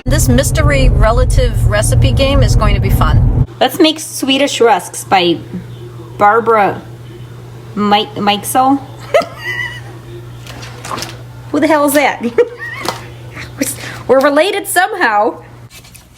This mystery relative recipe game is going to be fun. Let's make Swedish Rusks by Barbara Mikesel. Who the hell is that? We're related somehow.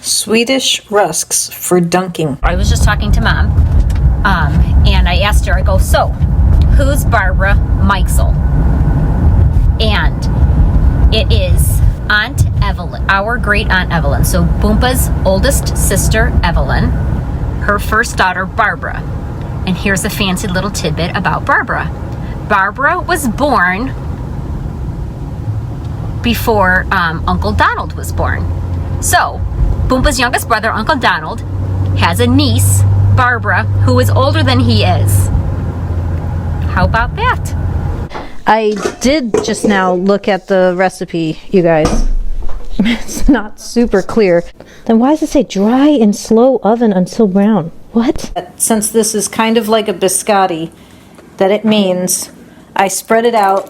Swedish Rusks for dunking. I was just talking to Mom, and I asked her, I go, so, who's Barbara Mikesel? And it is Aunt Evelyn, our great Aunt Evelyn. So Boompa's oldest sister, Evelyn, her first daughter, Barbara. And here's a fancy little tidbit about Barbara. Barbara was born before Uncle Donald was born. So Boompa's youngest brother, Uncle Donald, has a niece, Barbara, who is older than he is. How about that? I did just now look at the recipe, you guys. It's not super clear. Then why does it say dry in slow oven until brown? What? Since this is kind of like a biscotti, that it means I spread it out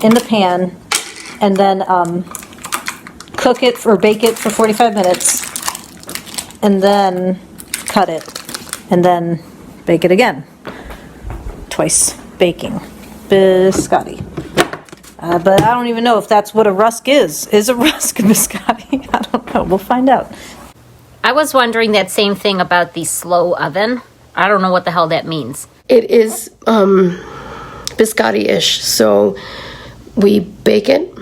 in the pan and then cook it or bake it for 45 minutes and then cut it and then bake it again. Twice baking. Biscotti. But I don't even know if that's what a rusk is. Is a rusk a biscotti? I don't know. We'll find out. I was wondering that same thing about the slow oven. I don't know what the hell that means. It is biscotti-ish. So we bake it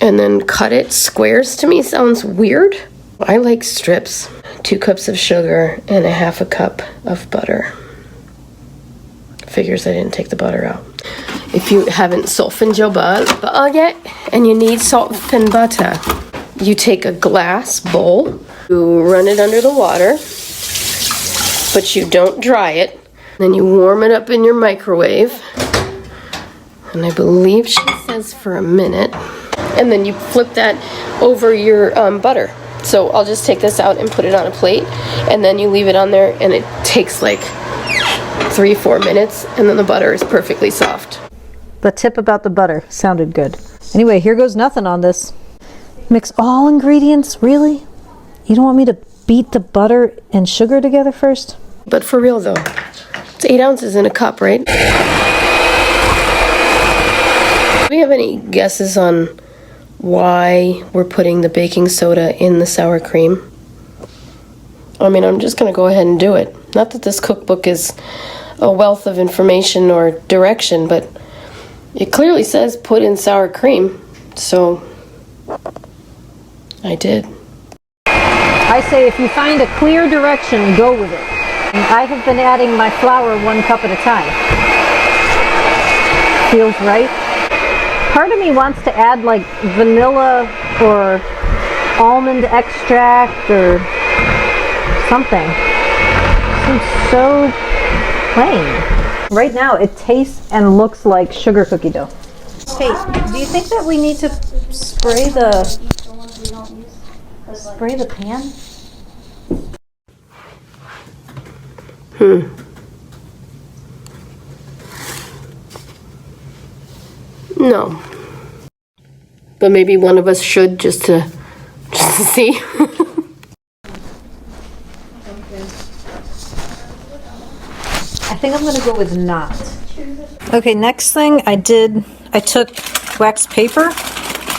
and then cut it. Squares to me sounds weird. I like strips. 2 cups of sugar and a half a cup of butter. Figures I didn't take the butter out. If you haven't softened your butter yet and you need softened butter, you take a glass bowl, you run it under the water, but you don't dry it. Then you warm it up in your microwave, and I believe she says for a minute, and then you flip that over your butter. So I'll just take this out and put it on a plate, and then you leave it on there, and it takes like 3-4 minutes, and then the butter is perfectly soft. The tip about the butter sounded good. Anyway, here goes nothing on this. Mix all ingredients, really? You don't want me to beat the butter and sugar together first? But for real though, it's 8 ounces in a cup, right? Do we have any guesses on why we're putting the baking soda in the sour cream? I mean, I'm just gonna go ahead and do it. Not that this cookbook is a wealth of information or direction, but it clearly says put in sour cream, so I did. I say if you find a clear direction, go with it. I have been adding my flour 1 cup at a time. Feels right. Part of me wants to add like vanilla or almond extract or something. Seems so plain. Right now it tastes and looks like sugar cookie dough. Hey, do you think that we need to spray the pan? No. But maybe one of us should just to see. I think I'm going to go with not. Okay, next thing I did, I took wax paper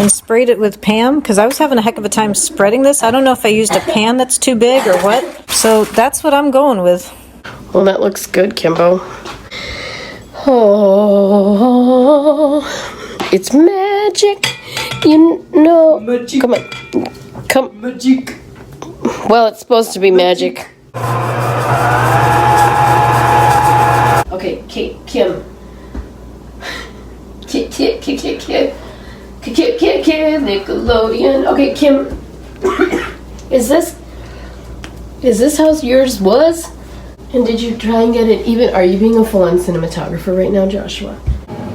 and sprayed it with Pam because I was having a heck of a time spreading this. I don't know if I used a pan that's too big or what. So that's what I'm going with. Well, that looks good, Kimbo. Oh, it's magic. You know. Magic. Come on. Come. Magic. Well, it's supposed to be magic. Okay, Kim. Kim, Nickelodeon. Okay, Kim. Is this how yours was? And did you try and get it even? Are you being a full-on cinematographer right now, Joshua?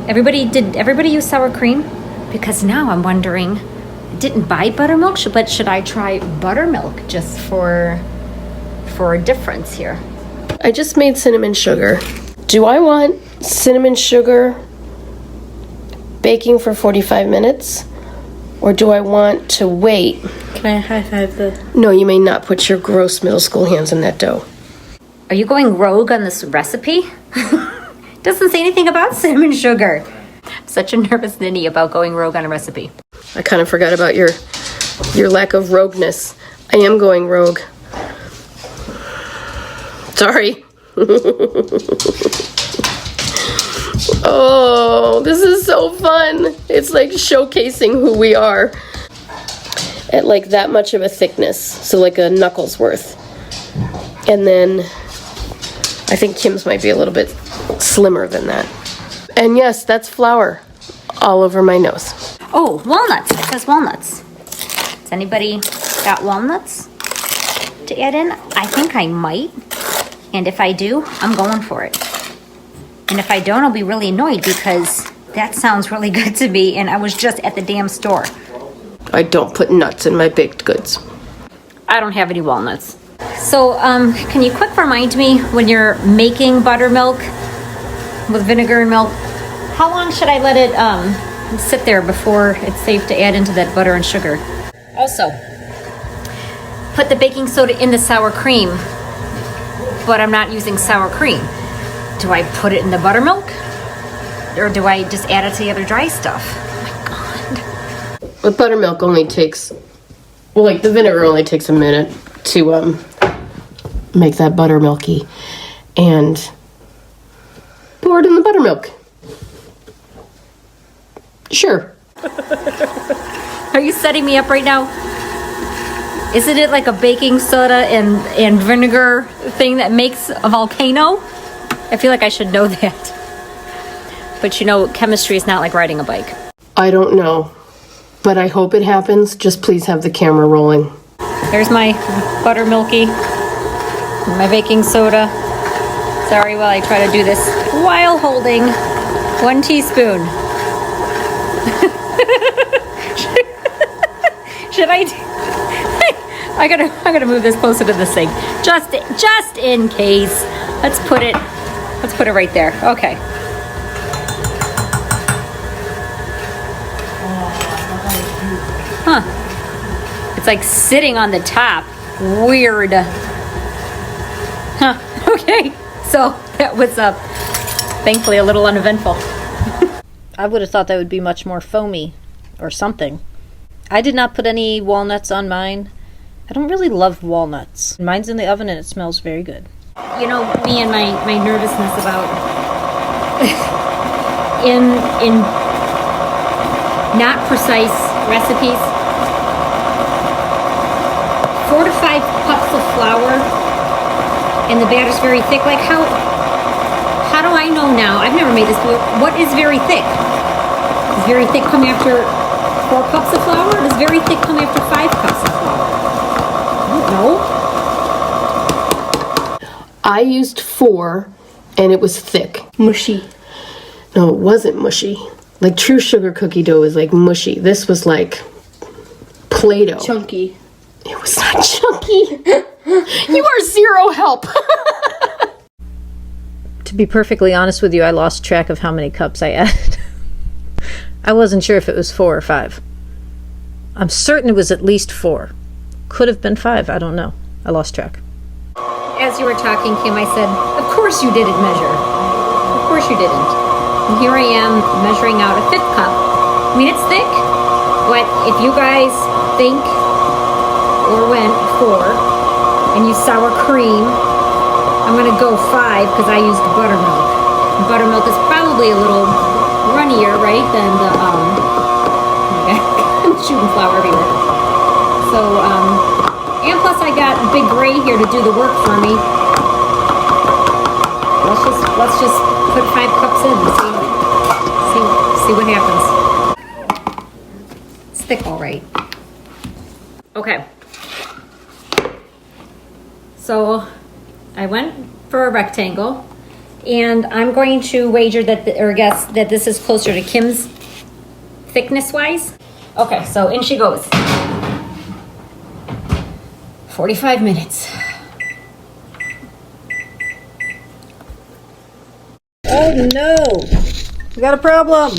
Did everybody use sour cream? Because now I'm wondering, didn't buy buttermilk, but should I try buttermilk just for a difference here? I just made cinnamon sugar. Do I want cinnamon sugar baking for 45 minutes? Or do I want to wait? Can I high five the... No, you may not put your gross middle school hands in that dough. Are you going rogue on this recipe? Doesn't say anything about cinnamon sugar. I'm such a nervous ninny about going rogue on a recipe. I kind of forgot about your lack of rogueness. I am going rogue. Sorry. Oh, this is so fun. It's like showcasing who we are at like that much of a thickness. So like a knuckle's worth. And then I think Kim's might be a little bit slimmer than that. And yes, that's flour all over my nose. Oh, walnuts. It says walnuts. Has anybody got walnuts to add in? I think I might. And if I do, I'm going for it. And if I don't, I'll be really annoyed because that sounds really good to me and I was just at the damn store. I don't put nuts in my baked goods. I don't have any walnuts. So, can you quick remind me when you're making buttermilk with vinegar and milk, how long should I let it sit there before it's safe to add into that butter and sugar? Also, put the baking soda in the sour cream, but I'm not using sour cream. Do I put it in the buttermilk? Or do I just add it to the other dry stuff? Oh my God. But buttermilk only takes, well, like the vinegar only takes a minute to make that buttermilky. And pour it in the buttermilk. Sure. Are you setting me up right now? Isn't it like a baking soda and vinegar thing that makes a volcano? I feel like I should know that. But you know, chemistry is not like riding a bike. I don't know, but I hope it happens. Just please have the camera rolling. There's my buttermilky, my baking soda. Sorry while I try to do this while holding 1 teaspoon. Should I? I gotta move this closer to the sink, just in case. Let's put it right there. Okay. Huh. It's like sitting on the top. Weird. Huh. Okay. So that was thankfully a little uneventful. I would have thought that would be much more foamy or something. I did not put any walnuts on mine. I don't really love walnuts. Mine's in the oven and it smells very good. You know, me and my nervousness about in not precise recipes. 4 to 5 cups of flour and the batter's very thick. Like how do I know now? I've never made this before. What is very thick? Does very thick come after 4 cups of flour? Or does very thick come after 5 cups of flour? I don't know. I used 4 and it was thick. Mushy. No, it wasn't mushy. Like true sugar cookie dough is like mushy. This was like Play-Doh. Chunky. It was not chunky. You are zero help. To be perfectly honest with you, I lost track of how many cups I added. I wasn't sure if it was 4 or 5. I'm certain it was at least 4. Could have been 5, I don't know. I lost track. As you were talking, Kim, I said, of course you didn't measure. Of course you didn't. And here I am measuring out a 5th cup. I mean, it's thick, but if you guys think or went 4 and use sour cream, I'm going to go 5 because I used buttermilk. And buttermilk is probably a little runnier, right, than the, I'm shooting flour everywhere. So, and plus I got Big Gray here to do the work for me. Let's just put 5 cups in and see what happens. It's thick, all right. Okay. So I went for a rectangle, and I'm going to wager that, or guess that this is closer to Kim's thickness-wise. Okay, so in she goes. 45 minutes. Oh no! We got a problem!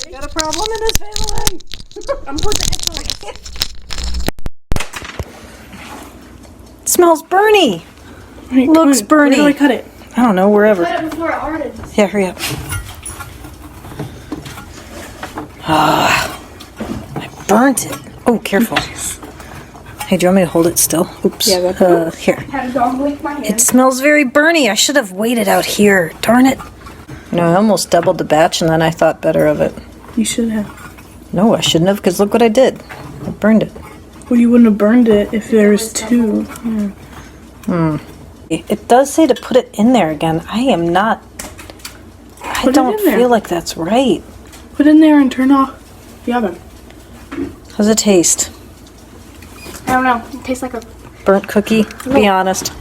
We got a problem in this family! I'm putting it. It smells burny! Wait, Looks Where do I burny. cut it? I don't know, wherever. Cut it before it hardens. Yeah, hurry up. Ah, I burnt it. Oh, careful. Hey, do you want me to hold it still? Oops. Yeah, go here. Had a dog lick my hand. It smells very burny. I should have waited out here. Darn it. You know, I almost doubled the batch and then I thought better of it. You should have. No, I shouldn't have, because look what I did. I burned it. Well, you wouldn't have burned it if there was two. Yeah. It does say to put it in there again. I am not... I Put it don't in there. feel like that's right. Put it in there and turn off the oven. How's it taste? I don't know. It tastes like a... Burnt cookie? Be honest.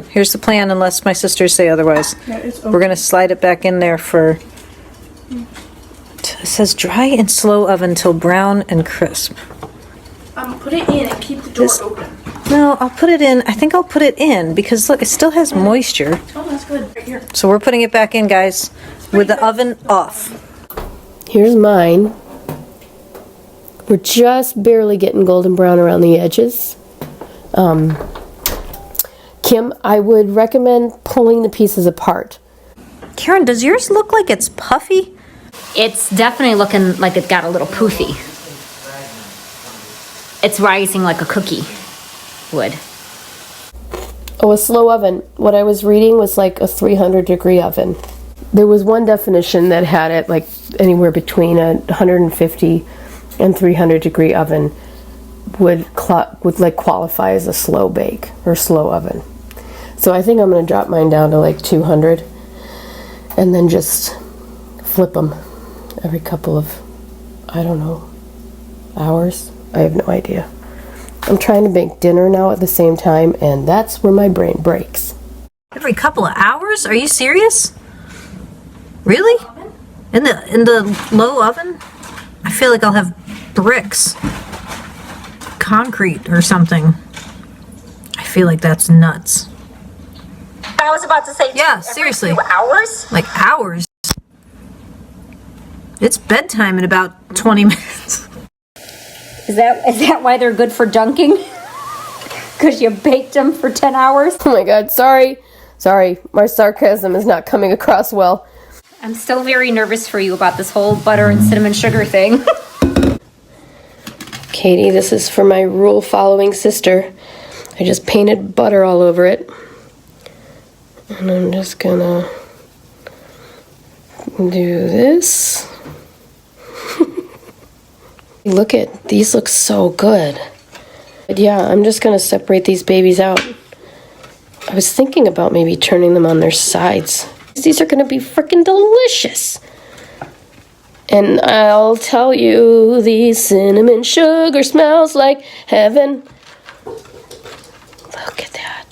Here's the plan, unless my sisters say otherwise. Yeah, it's We're going to slide it back in there for... It says dry in slow oven till brown and crisp. Put it in and keep the door open. No, I'll put it in. I think I'll put it in because look, it still has moisture. Oh, that's good. Right here. So we're putting it back in, guys, with the oven off. Here's mine. We're just barely getting golden brown around the edges. Kim, I would recommend pulling the pieces apart. Karen, does yours look like it's puffy? It's definitely looking like it got a little poofy. It's rising like a cookie would. Oh, a slow oven. What I was reading was like a 300-degree oven. There was one definition that had it like anywhere between a 150 and 300-degree oven would like qualify as a slow bake or slow oven. So I think I'm going to drop mine down to like 200 and then just flip them every couple of, I don't know, hours. I have no idea. I'm trying to make dinner now at the same time, and that's where my brain breaks. Every couple of hours? Are you serious? Really? In the low oven? I feel like I'll have bricks. Concrete or something. I feel like that's nuts. I was about to say, Yeah, seriously. hours? Like hours. It's bedtime in about 20 minutes. Is that why they're good for dunking? Because you baked them for 10 hours? Oh my god, sorry. Sorry, my sarcasm is not coming across well. I'm still very nervous for you about this whole butter and cinnamon sugar thing. Katie, this is for my rule-following sister. I just painted butter all over it. And I'm just gonna do this. Look at, these look so good. But yeah, I'm just gonna separate these babies out. I was thinking about maybe turning them on their sides. These are gonna be freaking delicious. And I'll tell you, the cinnamon sugar smells like heaven. Look at that.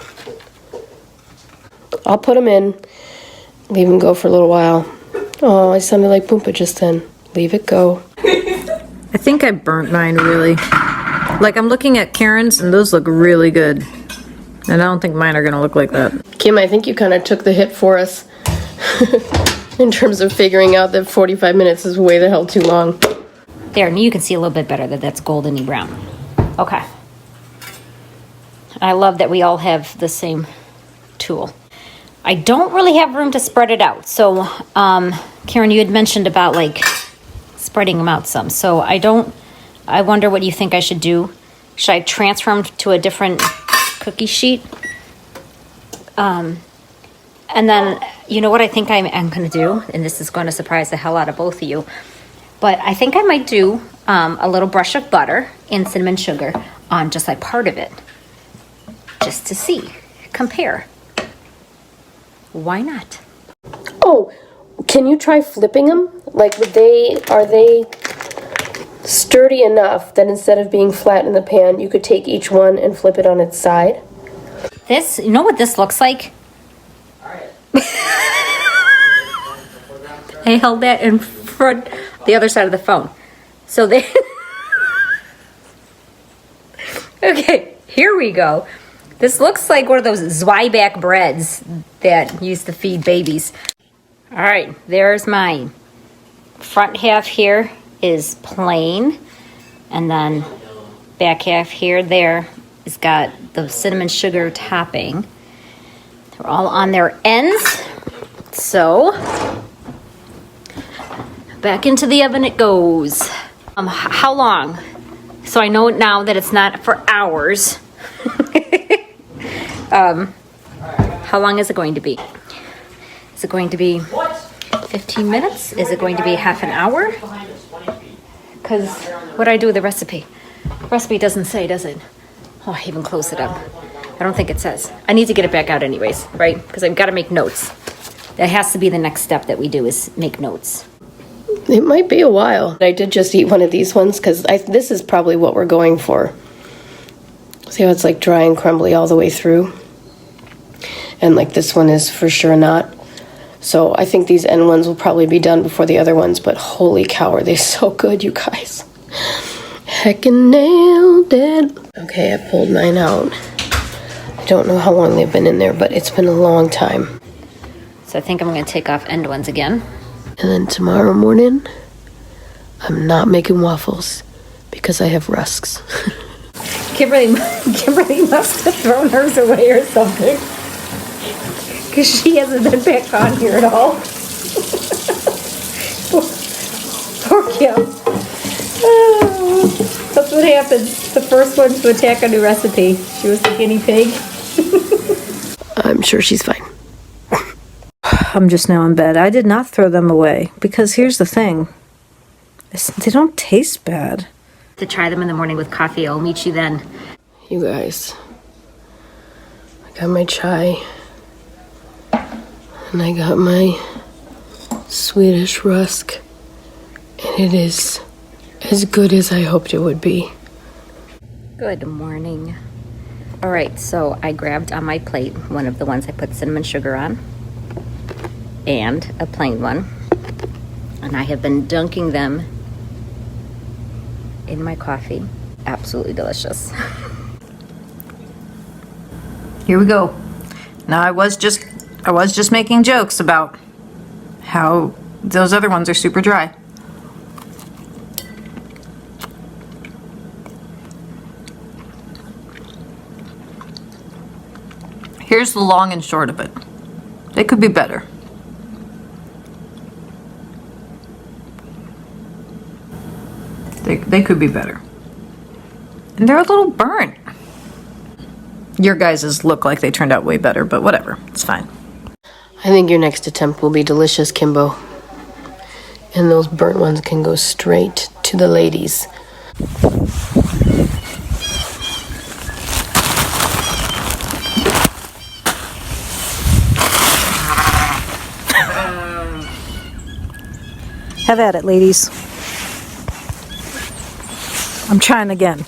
I'll put them in, leave them go for a little while. Oh, I sounded like Boompa just then. Leave it go. I think I burnt mine really. Like I'm looking at Karen's and those look really good. And I don't think mine are gonna look like that. Kim, I think you kind of took the hit for us in terms of figuring out that 45 minutes is way the hell too long. There, and you can see a little bit better that that's goldeny brown. Okay. I love that we all have the same tool. I don't really have room to spread it out. So, Karen, you had mentioned about like spreading them out some. So I wonder what you think I should do. Should I transfer them to a different cookie sheet? And then, you know what I think I'm going to do? And this is going to surprise the hell out of both of you. But I think I might do a little brush of butter and cinnamon sugar on just like part of it. Just to see, compare. Why not? Oh, can you try flipping them? Like, are they sturdy enough that instead of being flat in the pan, you could take each one and flip it on its side? This, you know what this looks like? I held that in front, the other side of the phone. So they... Okay, here we go. This looks like one of those Zwieback breads that used to feed babies. All right, there's mine. Front half here is plain, and then back half here there is got the cinnamon sugar topping. They're all on their ends. So back into the oven it goes. How long? So I know now that it's not for hours. How long is it going to be? Is it going to be 15 minutes? Is it going to be half an hour? Because what do I do with the recipe? Recipe doesn't say, does it? Oh, I even closed it up. I don't think it says. I need to get it back out anyways, right? Because I've got to make notes. That has to be the next step that we do, is make notes. It might be a while. I did just eat one of these ones because this is probably what we're going for. See how it's like dry and crumbly all the way through? And like this one is for sure not. So I think these end ones will probably be done before the other ones, but holy cow, are they so good, you guys. Heckin' nailed it. Okay, I pulled mine out. I don't know how long they've been in there, but it's been a long time. So I think I'm going to take off end ones again. And then tomorrow morning, I'm not making waffles because I have rusks. Kimberly must have thrown hers away or something. Because she hasn't been back on here at all. Poor Kim. Oh, that's what happens. The first one to attack a new recipe. She was the guinea pig. I'm sure she's fine. I'm just now in bed. I did not throw them away because here's the thing. They don't taste bad. To try them in the morning with coffee. I'll meet you then. You guys, I got my chai and I got my Swedish rusk, and it is as good as I hoped it would be. Good morning. All right, so I grabbed on my plate one of the ones I put cinnamon sugar on and a plain one, and I have been dunking them in my coffee. Absolutely delicious. Here we go. Now I was just making jokes about how those other ones are super dry. Here's the long and short of it. They could be better. They could be better. And they're a little burnt. Your guys's look like they turned out way better, but whatever. It's fine. I think your next attempt will be delicious, Kimbo. And those burnt ones can go straight to the ladies. Have at it, ladies. I'm trying again.